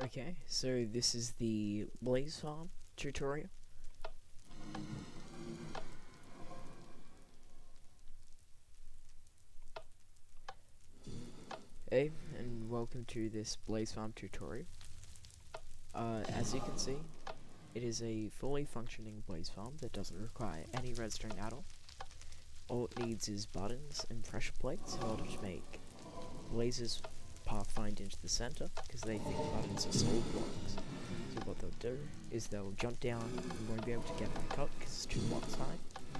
Okay, so this is the Blaze Farm tutorial. Hey, and welcome to this Blaze Farm tutorial. As you can see, it is a fully functioning Blaze Farm that doesn't require any redstone at all. All it needs is buttons and pressure plates in order to make blazes pathfind into the center, because they think buttons are solid blocks. So what they'll do is they'll jump down, you won't be able to get back up because it's 2 blocks high,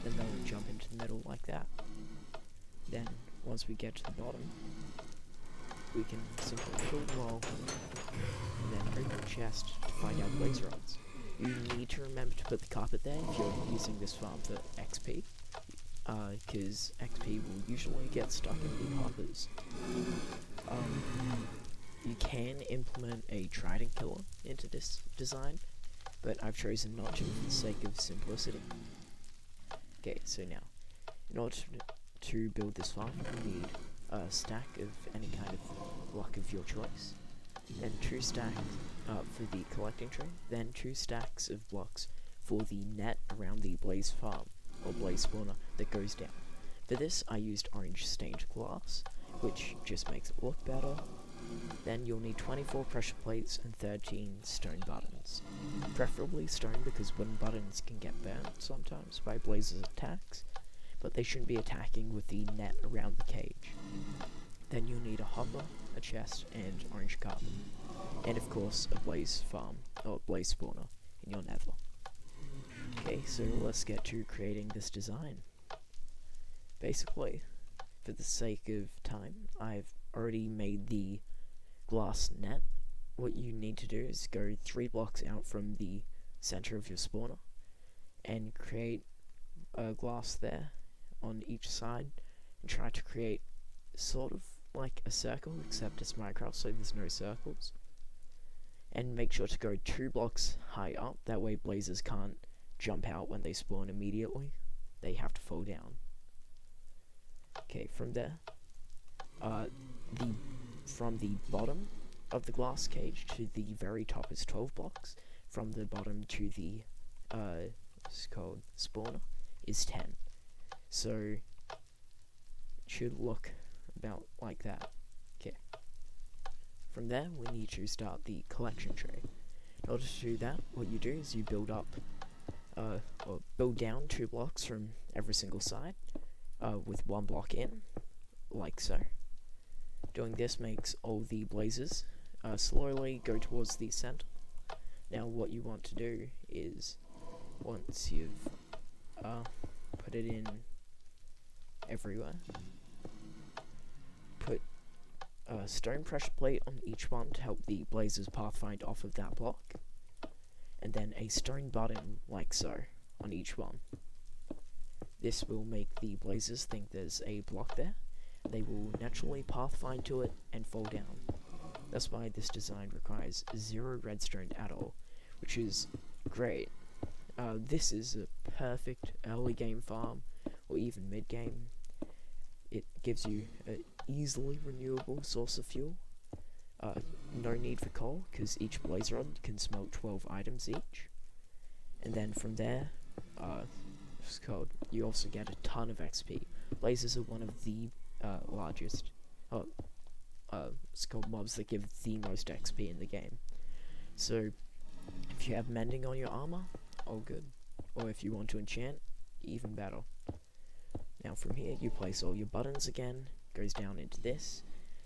then they'll jump into the middle like that. Then, once we get to the bottom, we can simply fill the wall and then open the chest to find out blaze rods. You need to remember to put the carpet there if you're using this farm for XP, because XP will usually get stuck in the hoppers. You can implement a trident killer into this design, but I've chosen not to for the sake of simplicity. Okay, so now, in order to build this farm, you need a stack of any kind of block of your choice, then 2 stacks for the collecting tree, then 2 stacks of blocks for the net around the blaze farm, or blaze spawner, that goes down. For this I used orange stained glass, which just makes it look better. Then you'll need 24 pressure plates and 13 stone buttons. Preferably stone, because wooden buttons can get burnt sometimes by blazes' attacks, but they shouldn't be attacking with the net around the cage. Then you'll need a hopper, a chest, and orange carpet. And of course, a blaze farm, or blaze spawner, in your nether. Okay, so let's get to creating this design. Basically, for the sake of time, I've already made the glass net. What you need to do is go 3 blocks out from the center of your spawner and create a glass there on each side and try to create sort of like a circle, except it's Minecraft, so there's no circles. And make sure to go 2 blocks high up, that way blazes can't jump out when they spawn immediately. They have to fall down. Okay, from there, from the bottom of the glass cage to the very top is 12 blocks. From the bottom to the it's called spawner is 10. So it should look about like that. Okay. From there, we need to start the collection tray. In order to do that, what you do is you build up, or build down 2 blocks from every single side, with 1 block in, like so. Doing this makes all the blazes slowly go towards the center. Now what you want to do is, once you've put it in everywhere, put a stone pressure plate on each one to help the blazes pathfind off of that block, and then a stone button like so on each one. This will make the blazes think there's a block there. They will naturally pathfind to it and fall down. That's why this design requires 0 redstone at all, which is great. This is a perfect early game farm, or even mid game. It gives you an easily renewable source of fuel. No need for coal, because each blaze rod can smelt 12 items each. And then from there, you also get a ton of XP. Blazes are one of the largest mobs that give the most XP in the game. So if you have mending on your armor, all good. Or if you want to enchant, even better. Now from here you place all your buttons again, goes down into this.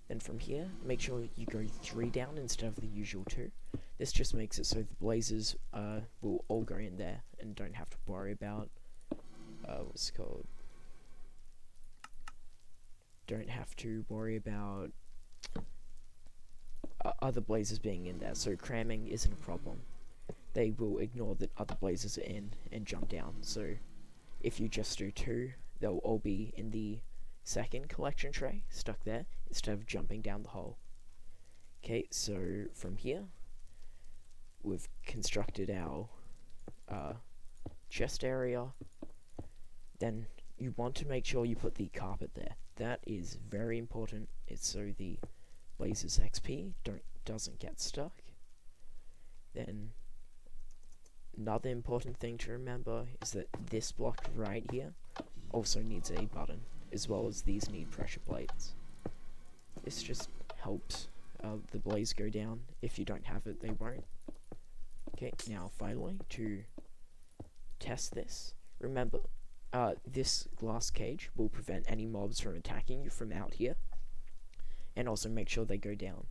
Then from here, make sure you go 3 down instead of the usual 2. This just makes it so the blazes will all go in there and don't have to worry about don't have to worry about other blazes being in there, so cramming isn't a problem. They will ignore that other blazes are in and jump down, so if you just do 2, they'll all be in the second collection tray, stuck there, instead of jumping down the hole. Okay, so from here, we've constructed our chest area. Then you want to make sure you put the carpet there. That is very important. It's so the blazes XP doesn't get stuck. Then another important thing to remember is that this block right here also needs a button, as well as these need pressure plates. This just helps the blaze go down. If you don't have it, they won't. Okay, now finally, to test this, remember, this glass cage will prevent any mobs from attacking you from out here, and also make sure they go down.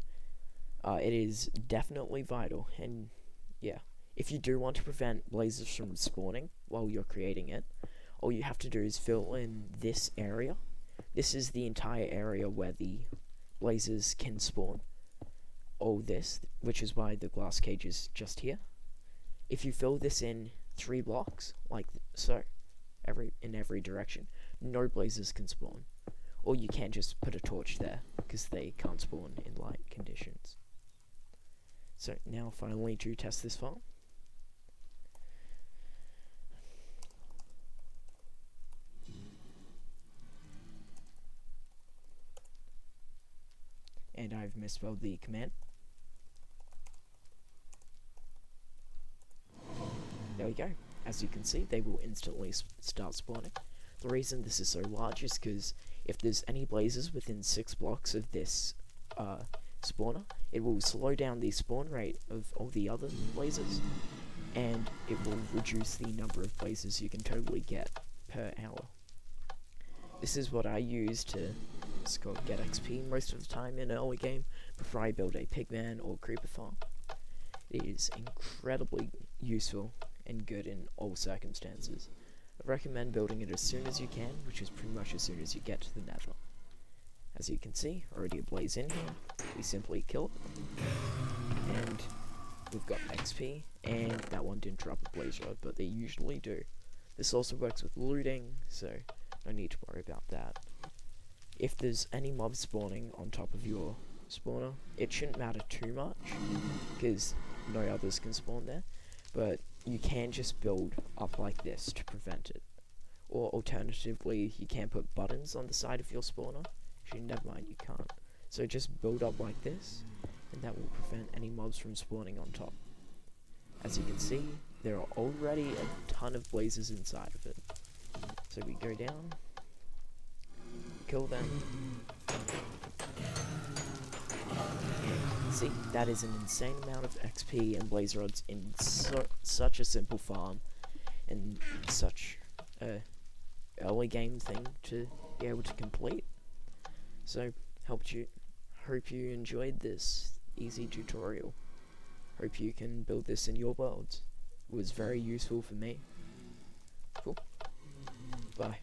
It is definitely vital, and yeah, if you do want to prevent blazes from spawning while you're creating it, all you have to do is fill in this area. This is the entire area where the blazes can spawn. All this, which is why the glass cage is just here. If you fill this in 3 blocks, like so, in every direction, no blazes can spawn. Or you can just put a torch there, because they can't spawn in light conditions. So now finally to test this farm. And I've misspelled the command. There we go. As you can see, they will instantly start spawning. The reason this is so large is because if there's any blazes within 6 blocks of this spawner, it will slow down the spawn rate of all the other blazes, and it will reduce the number of blazes you can totally get per hour. This is what I use to get XP most of the time in an early game before I build a pigman or creeper farm. It is incredibly useful and good in all circumstances. I recommend building it as soon as you can, which is pretty much as soon as you get to the nether. As you can see, already a blaze in here. We simply kill it, and we've got XP, and that one didn't drop a blaze rod, but they usually do. This also works with looting, so no need to worry about that. If there's any mobs spawning on top of your spawner, it shouldn't matter too much, because no others can spawn there, but you can just build up like this to prevent it. Or alternatively, you can put buttons on the side of your spawner. Actually, never mind, you can't. So just build up like this, and that will prevent any mobs from spawning on top. As you can see, there are already a ton of blazes inside of it. So we go down, kill them, and see, that is an insane amount of XP and blaze rods in such a simple farm, and such a early game thing to be able to complete. So, hope you enjoyed this easy tutorial. Hope you can build this in your worlds. It was very useful for me. Cool. Bye.